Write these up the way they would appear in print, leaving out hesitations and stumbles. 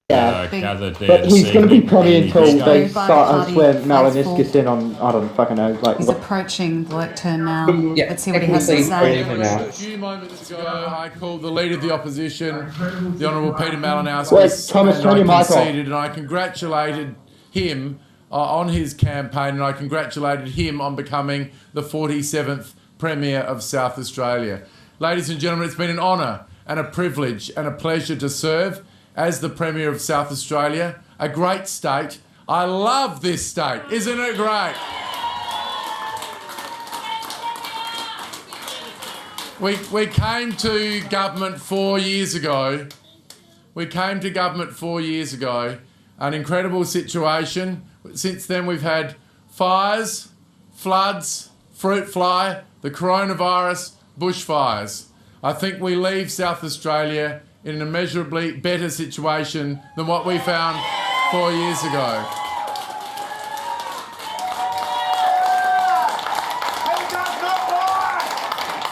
gathered there. But he's going to be probably until they start party swear flagsful. Maliniscus in on, I don't fucking know. Like, He's approaching the lectern now. Yeah, Let's see what he has to technically say. bring him out. A few moments ago, I called the Leader of the Opposition, the Honourable Peter Malinowski, Wait, Thomas, turn your mic off. conceded, and I congratulated him on his campaign, and I congratulated him on becoming the 47th Premier of South Australia. Ladies and gentlemen, it's been an honour and a privilege and a pleasure to serve as the Premier of South Australia, a great state. I love this state. Isn't it great? We came to government 4 years ago. An incredible situation. Since then, we've had fires, floods, fruit fly, the coronavirus, bushfires. I think we leave South Australia in an immeasurably better situation than what we found 4 years ago.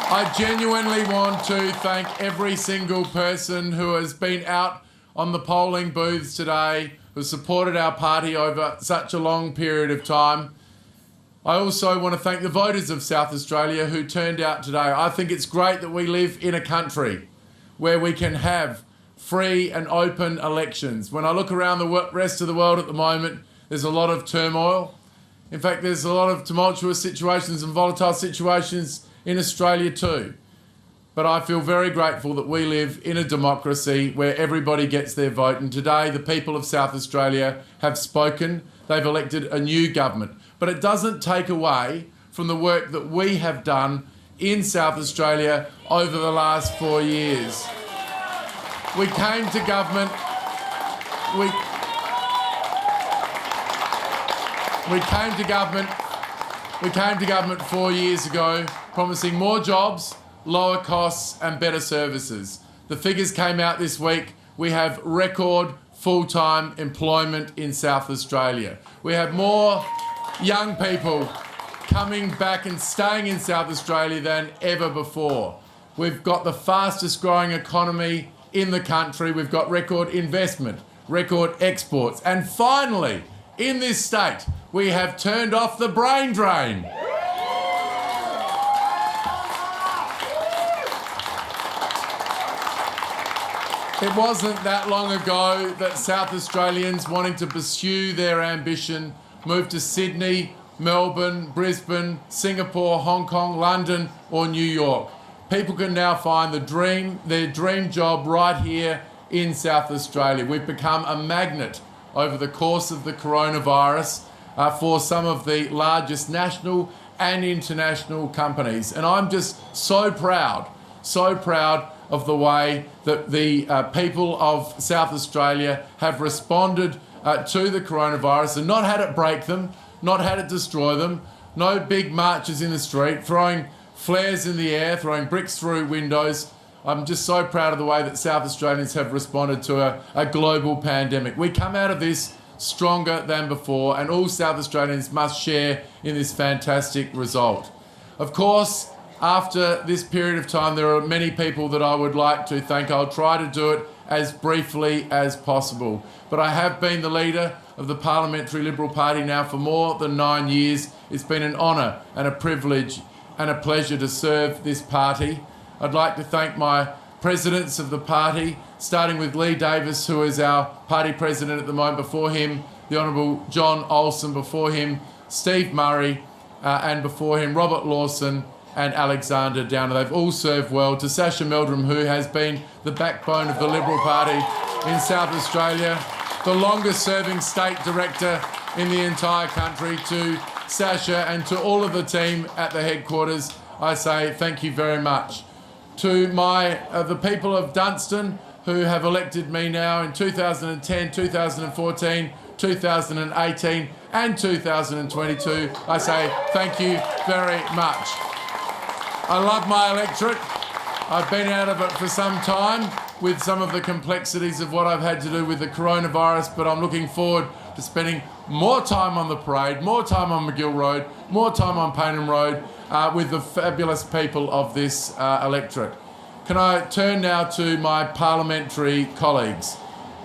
I genuinely want to thank every single person who has been out on the polling booths today, who supported our party over such a long period of time. I also want to thank the voters of South Australia who turned out today. I think it's great that we live in a country where we can have free and open elections. When I look around the rest of the world at the moment, there's a lot of turmoil. In fact, there's a lot of tumultuous situations and volatile situations in Australia too. But I feel very grateful that we live in a democracy where everybody gets their vote. And today, the people of South Australia have spoken. They've elected a new government. But it doesn't take away from the work that we have done in South Australia over the last 4 years. We came to government. We came to government 4 years ago, promising more jobs, lower costs and better services. The figures came out this week. We have record full-time employment in South Australia. We have more young people coming back and staying in South Australia than ever before. We've got the fastest growing economy in the country. We've got record investment, record exports. And finally, in this state, we have turned off the brain drain. It wasn't that long ago that South Australians wanting to pursue their ambition moved to Sydney, Melbourne, Brisbane, Singapore, Hong Kong, London or New York. People can now find their dream job right here in South Australia. We've become a magnet over the course of the coronavirus for some of the largest national and international companies. And I'm just so proud of the way that the people of South Australia have responded to the coronavirus and not had it break them, not had it destroy them, no big marches in the street, throwing flares in the air, throwing bricks through windows. I'm just so proud of the way that South Australians have responded to a global pandemic. We come out of this stronger than before, and all South Australians must share in this fantastic result. Of course, after this period of time, there are many people that I would like to thank. I'll try to do it as briefly as possible. But I have been the leader of the Parliamentary Liberal Party now for more than 9 years. It's been an honour and a privilege and a pleasure to serve this party. I'd like to thank my presidents of the party, starting with Lee Davis, who is our party president at the moment. Before him, the Honourable John Olsen. Before him, Steve Murray. And before him, Robert Lawson and Alexander Downer. They've all served well. To Sasha Meldrum, who has been the backbone of the Liberal Party in South Australia, the longest serving state director in the entire country. To Sasha and to all of the team at the headquarters, I say thank you very much. To the people of Dunstan, who have elected me now in 2010, 2014, 2018 and 2022, I say thank you very much. I love my electorate. I've been out of it for some time with some of the complexities of what I've had to do with the coronavirus, but I'm looking forward to spending more time on the parade, more time on McGill Road, more time on Payneham Road with the fabulous people of this electorate. Can I turn now to my parliamentary colleagues?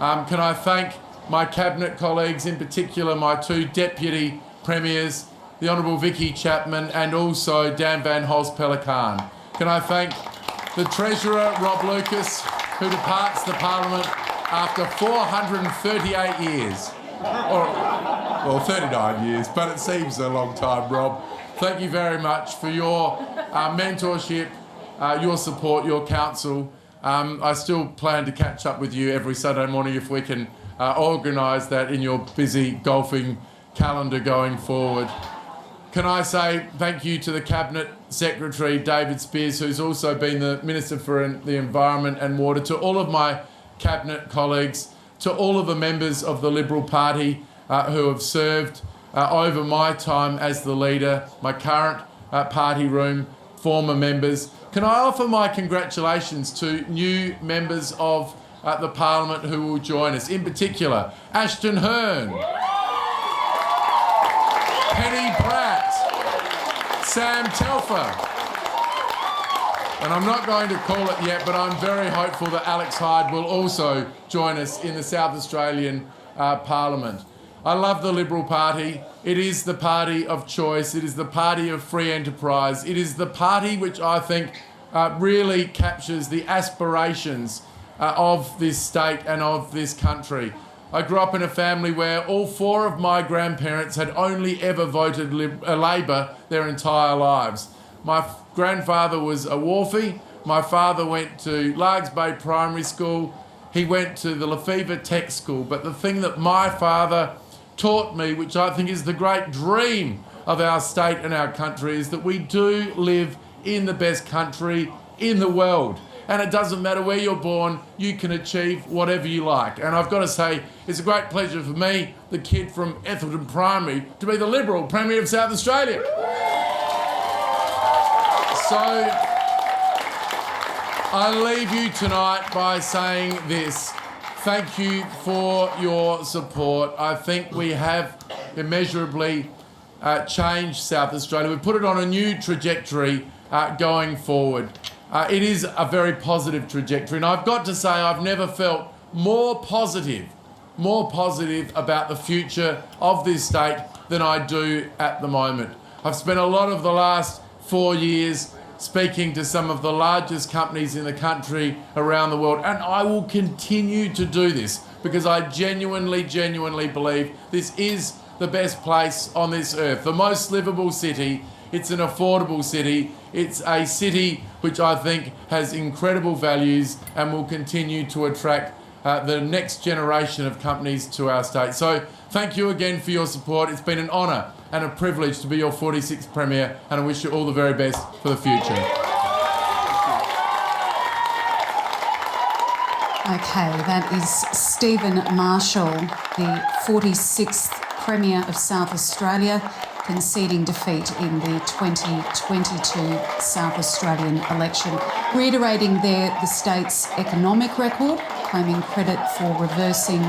Can I thank my cabinet colleagues, in particular my two deputy premiers, the Honourable Vicky Chapman and also Dan Van Holst Pelican. Can I thank the Treasurer, Rob Lucas, who departs the Parliament after 438 years. Well, 39 years, but it seems a long time, Rob. Thank you very much for your mentorship, your support, your counsel. I still plan to catch up with you every Saturday morning if we can organise that in your busy golfing calendar going forward. Can I say thank you to the Cabinet Secretary, David Spears, who's also been the Minister for the Environment and Water, to all of my Cabinet colleagues, to all of the members of the Liberal Party who have served over my time as the leader, my current party room, former members. Can I offer my congratulations to new members of the Parliament who will join us, in particular, Ashton Hearn, Penny Pratt, Sam Telfer, and I'm not going to call it yet, but I'm very hopeful that Alex Hyde will also join us in the South Australian Parliament. I love the Liberal Party. It is the party of choice. It is the party of free enterprise. It is the party which I think really captures the aspirations of this state and of this country. I grew up in a family where all four of my grandparents had only ever voted Labor their entire lives. My grandfather was a wharfie. My father went to Largs Bay Primary School. He went to the Lefevre Tech School. But the thing that my father taught me, which I think is the great dream of our state and our country, is that we do live in the best country in the world. And it doesn't matter where you're born, you can achieve whatever you like. And I've got to say, it's a great pleasure for me, the kid from Ethelton Primary, to be the Liberal Premier of South Australia. So I leave you tonight by saying this. Thank you for your support. I think we have immeasurably changed South Australia. We've put it on a new trajectory going forward. It is a very positive trajectory, and I've got to say I've never felt more positive about the future of this state than I do at the moment. I've spent a lot of the last 4 years speaking to some of the largest companies in the country around the world, and I will continue to do this because I genuinely believe this is the best place on this earth, the most livable city. It's an affordable city. It's a city which I think has incredible values and will continue to attract the next generation of companies to our state. So thank you again for your support. It's been an honour and a privilege to be your 46th Premier, and I wish you all the very best for the future. Okay, that is Stephen Marshall, the 46th Premier of South Australia, conceding defeat in the 2022 South Australian election. Reiterating there the state's economic record, claiming credit for reversing